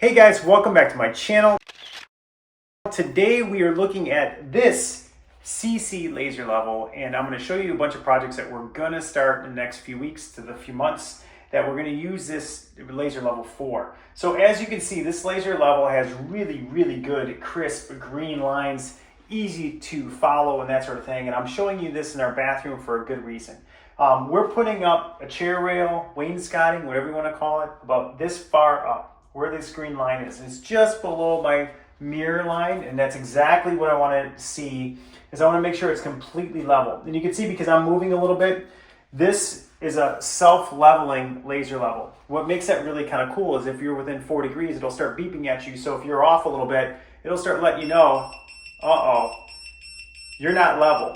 Hey guys, welcome back to my channel. Today we are looking at this Seesii laser level, and I'm going to show you a bunch of projects that we're going to start in the next few weeks to the few months that we're going to use this laser level for. So as you can see, this laser level has really good crisp green lines, easy to follow and that sort of thing, and I'm showing you this in our bathroom for a good reason. We're putting up a chair rail, wainscoting, whatever you want to call it, about this far up where this green line is. It's just below my mirror line, and that's exactly what I want to see, is I want to make sure it's completely level. And you can see, because I'm moving a little bit, this is a self-leveling laser level. What makes that really kind of cool is if you're within 4 degrees, it'll start beeping at you. So if you're off a little bit, it'll start letting you know, you're not level.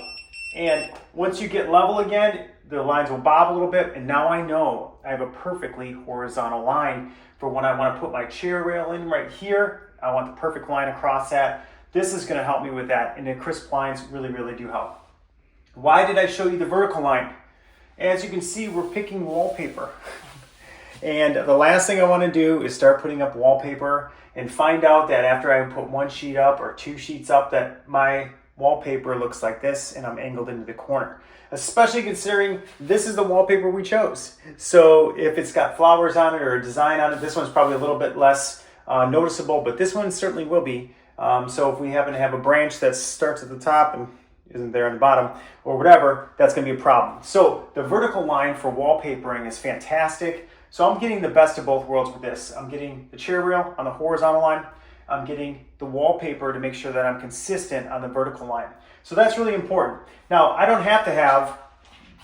And once you get level again, the lines will bob a little bit, and now I know I have a perfectly horizontal line for when I want to put my chair rail in right here. I want the perfect line across that. This is going to help me with that, and the crisp lines really do help. Why did I show you the vertical line? As you can see, we're picking wallpaper. And the last thing I want to do is start putting up wallpaper and find out that after I put one sheet up or 2 sheets up that my wallpaper looks like this and I'm angled into the corner. Especially considering this is the wallpaper we chose. So if it's got flowers on it or a design on it, this one's probably a little bit less noticeable, but this one certainly will be. So if we happen to have a branch that starts at the top and isn't there on the bottom or whatever, that's going to be a problem. So the vertical line for wallpapering is fantastic. So I'm getting the best of both worlds with this. I'm getting the chair rail on the horizontal line. I'm getting the wallpaper to make sure that I'm consistent on the vertical line. So that's really important. Now, I don't have to have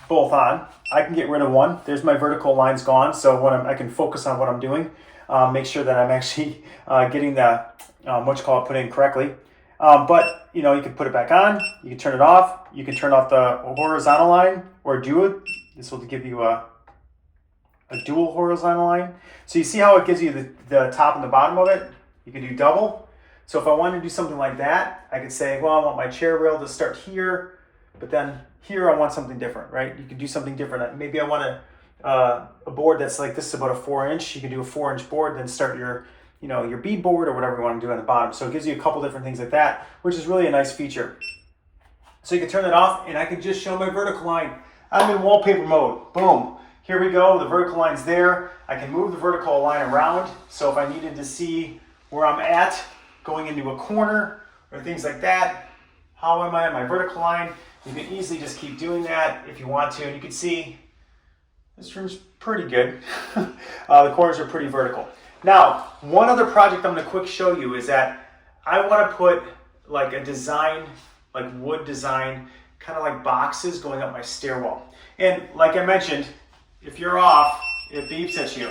both on. I can get rid of one. There's my vertical lines gone, so when I can focus on what I'm doing, make sure that I'm actually getting the, put in correctly. But, you can put it back on. You can turn it off. You can turn off the horizontal line or do it. This will give you a dual horizontal line. So you see how it gives you the top and the bottom of it? You can do double. So if I want to do something like that, I could say, well, I want my chair rail to start here, but then here I want something different, right? You can do something different. Maybe I want a board that's like this, about a 4-inch. You can do a 4-inch board, then start your bead board or whatever you want to do on the bottom. So it gives you a couple different things like that, which is really a nice feature. So you can turn it off, and I can just show my vertical line. I'm in wallpaper mode. Boom. Here we go. The vertical line's there. I can move the vertical line around. So if I needed to see where I'm at, going into a corner or things like that, how am I on my vertical line? You can easily just keep doing that if you want to. And you can see this room's pretty good. The corners are pretty vertical. Now, one other project I'm going to quick show you is that I want to put like a design, like wood design, kind of like boxes going up my stairwell. And like I mentioned, if you're off, it beeps at you.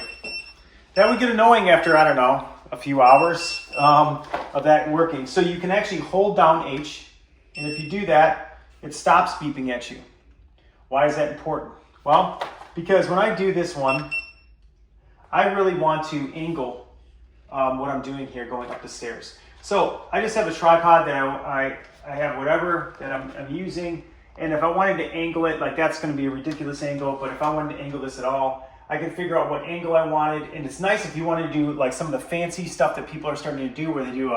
That would get annoying after, I don't know, a few hours of that working. So you can actually hold down H, and if you do that, it stops beeping at you. Why is that important? Well, because when I do this one, I really want to angle what I'm doing here going up the stairs. So I just have a tripod that I have whatever that I'm using, and if I wanted to angle it, like that's going to be a ridiculous angle, but if I wanted to angle this at all, I can figure out what angle I wanted. And it's nice if you want to do like some of the fancy stuff that people are starting to do, where they do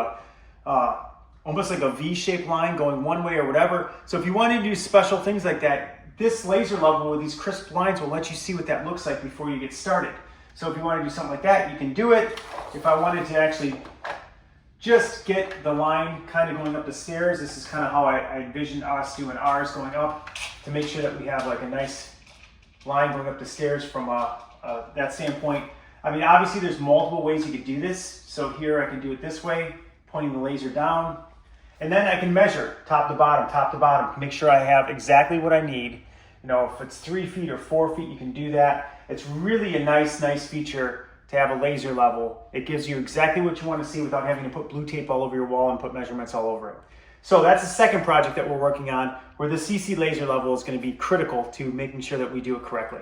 almost like a V-shaped line going one way or whatever. So if you want to do special things like that, this laser level with these crisp lines will let you see what that looks like before you get started. So if you want to do something like that, you can do it. If I wanted to actually just get the line kind of going up the stairs, this is kind of how I envision us doing ours going up, to make sure that we have like a nice line going up the stairs from that standpoint. I mean, obviously there's multiple ways you could do this. So here I can do it this way, pointing the laser down. And then I can measure top to bottom, make sure I have exactly what I need. If it's 3 feet or 4 feet, you can do that. It's really a nice feature to have a laser level. It gives you exactly what you want to see without having to put blue tape all over your wall and put measurements all over it. So that's the second project that we're working on, where the Seesii laser level is going to be critical to making sure that we do it correctly.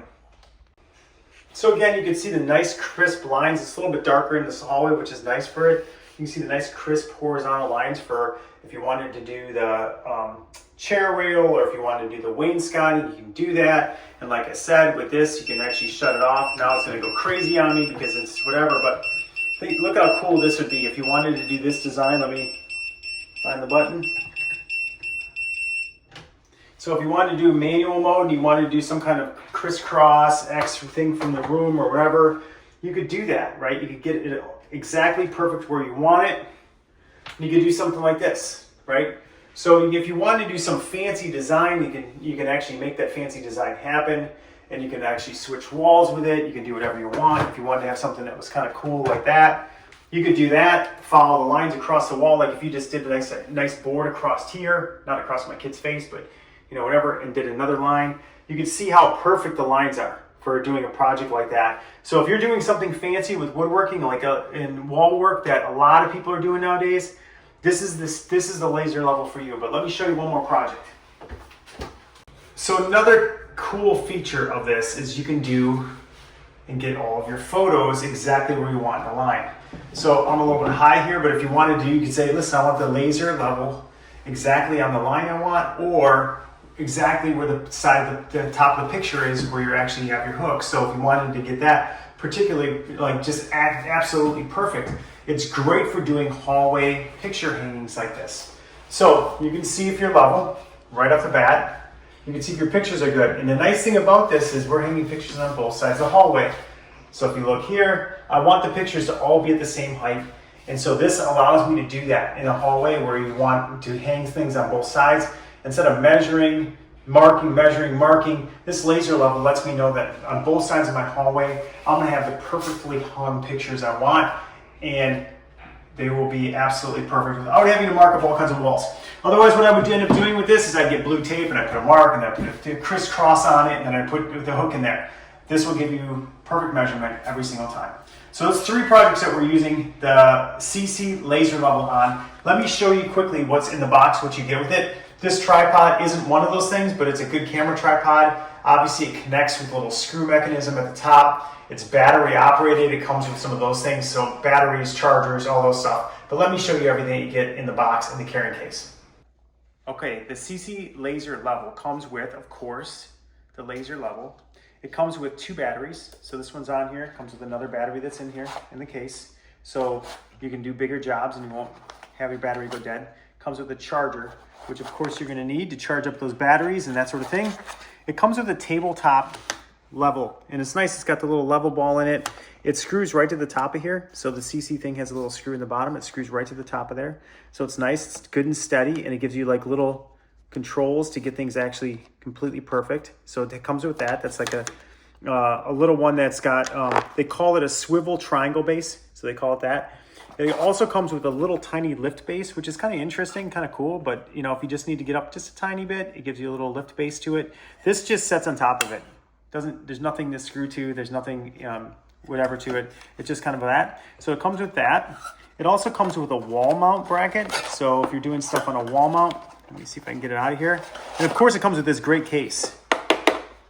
So again, you can see the nice crisp lines. It's a little bit darker in this hallway, which is nice for it. You can see the nice crisp horizontal lines for if you wanted to do the chair rail, or if you wanted to do the wainscoting, you can do that. And like I said, with this, you can actually shut it off. Now it's going to go crazy on me because it's whatever, but look how cool this would be if you wanted to do this design. Let me find the button. So if you wanted to do manual mode and you wanted to do some kind of crisscross X thing from the room or whatever, you could do that, right? You could get it exactly perfect where you want it. And you could do something like this, right? So if you want to do some fancy design, you can actually make that fancy design happen, and you can actually switch walls with it. You can do whatever you want. If you wanted to have something that was kind of cool like that, you could do that. Follow the lines across the wall, like if you just did a nice board across here, not across my kid's face, but whatever, and did another line. You can see how perfect the lines are for doing a project like that. So if you're doing something fancy with woodworking, like in wall work that a lot of people are doing nowadays, this is the laser level for you. But let me show you one more project. So another cool feature of this is you can do and get all of your photos exactly where you want in the line. So I'm a little bit high here, but if you wanted to, you could say, listen, I want the laser level exactly on the line I want, or exactly where the top of the picture is where you actually have your hook. So if you wanted to get that particularly like just absolutely perfect, it's great for doing hallway picture hangings like this. So you can see if you're level right off the bat. You can see if your pictures are good. And the nice thing about this is we're hanging pictures on both sides of the hallway. So if you look here, I want the pictures to all be at the same height. And so this allows me to do that in a hallway where you want to hang things on both sides. Instead of measuring, marking, this laser level lets me know that on both sides of my hallway, I'm gonna have the perfectly hung pictures I want, and they will be absolutely perfect without having to mark up all kinds of walls. Otherwise, what I would end up doing with this is I'd get blue tape and I put a mark and I put a crisscross on it and then I put the hook in there. This will give you perfect measurement every single time. So those 3 projects that we're using the Seesii laser level on. Let me show you quickly what's in the box, what you get with it. This tripod isn't one of those things, but it's a good camera tripod. Obviously, it connects with a little screw mechanism at the top. It's battery operated. It comes with some of those things, so batteries, chargers, all those stuff. But let me show you everything you get in the box in the carrying case. Okay, the Seesii laser level comes with, of course, the laser level. It comes with 2 batteries. So this one's on here. It comes with another battery that's in here in the case. So you can do bigger jobs and you won't have your battery go dead. It comes with a charger, which of course you're going to need to charge up those batteries and that sort of thing. It comes with a tabletop level, and it's nice. It's got the little level ball in it. It screws right to the top of here. So the Seesii thing has a little screw in the bottom. It screws right to the top of there. So it's nice, it's good and steady, and it gives you like little controls to get things actually completely perfect. So it comes with that. That's like a little one that's got, they call it a swivel triangle base. So they call it that. It also comes with a little tiny lift base, which is kind of interesting, kind of cool. But if you just need to get up just a tiny bit, it gives you a little lift base to it. This just sets on top of it. There's nothing to screw to. There's nothing whatever to it. It's just kind of that. So it comes with that. It also comes with a wall mount bracket. So if you're doing stuff on a wall mount, let me see if I can get it out of here. And of course, it comes with this great case.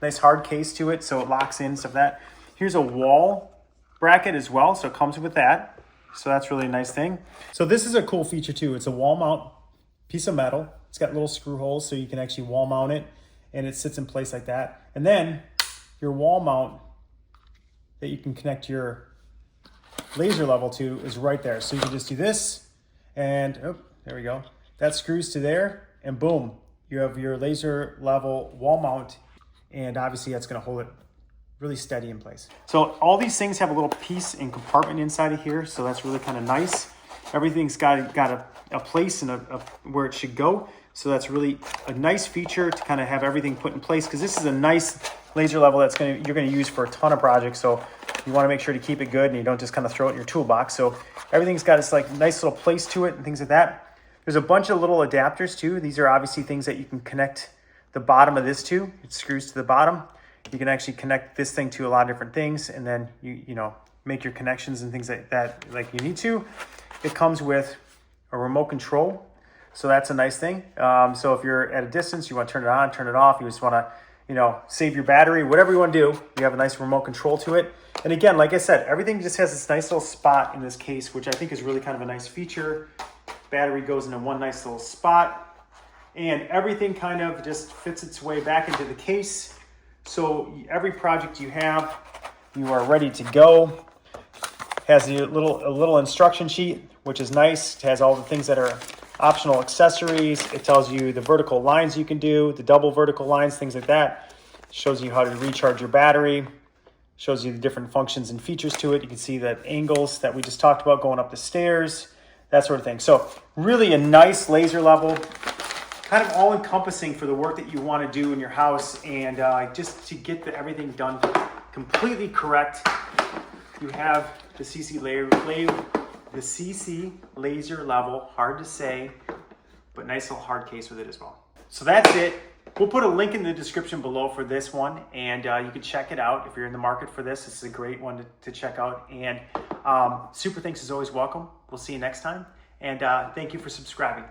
Nice hard case to it, so it locks in stuff like that. Here's a wall bracket as well, so it comes with that. So that's really a nice thing. So this is a cool feature too. It's a wall mount piece of metal. It's got little screw holes so you can actually wall mount it, and it sits in place like that. And then your wall mount that you can connect your laser level to is right there. So you can just do this and, oh, there we go. That screws to there and boom, you have your laser level wall mount, and obviously that's gonna hold it really steady in place. So all these things have a little piece and compartment inside of here, so that's really kind of nice. Everything's got a place and where it should go. So that's really a nice feature to kind of have everything put in place, because this is a nice laser level you're gonna use for a ton of projects. So you want to make sure to keep it good and you don't just kind of throw it in your toolbox. So everything's got this like nice little place to it and things like that. There's a bunch of little adapters too. These are obviously things that you can connect the bottom of this to. It screws to the bottom. You can actually connect this thing to a lot of different things, and then you make your connections and things like that like you need to. It comes with a remote control, so that's a nice thing. So if you're at a distance, you want to turn it on, turn it off, you just want to save your battery, whatever you want to do, you have a nice remote control to it. And again, like I said, everything just has this nice little spot in this case, which I think is really kind of a nice feature. Battery goes into one nice little spot, and everything kind of just fits its way back into the case. So every project you have, you are ready to go. Has a little instruction sheet, which is nice. It has all the things that are optional accessories. It tells you the vertical lines you can do, the double vertical lines, things like that. It shows you how to recharge your battery. Shows you the different functions and features to it. You can see the angles that we just talked about going up the stairs, that sort of thing. So really a nice laser level, kind of all encompassing for the work that you want to do in your house, and just to get everything done completely correct. You have the Seesii laser level, hard to say, but nice little hard case with it as well. So that's it. We'll put a link in the description below for this one, and you can check it out if you're in the market for this. This is a great one to check out, and super thanks is always welcome. We'll see you next time, and thank you for subscribing.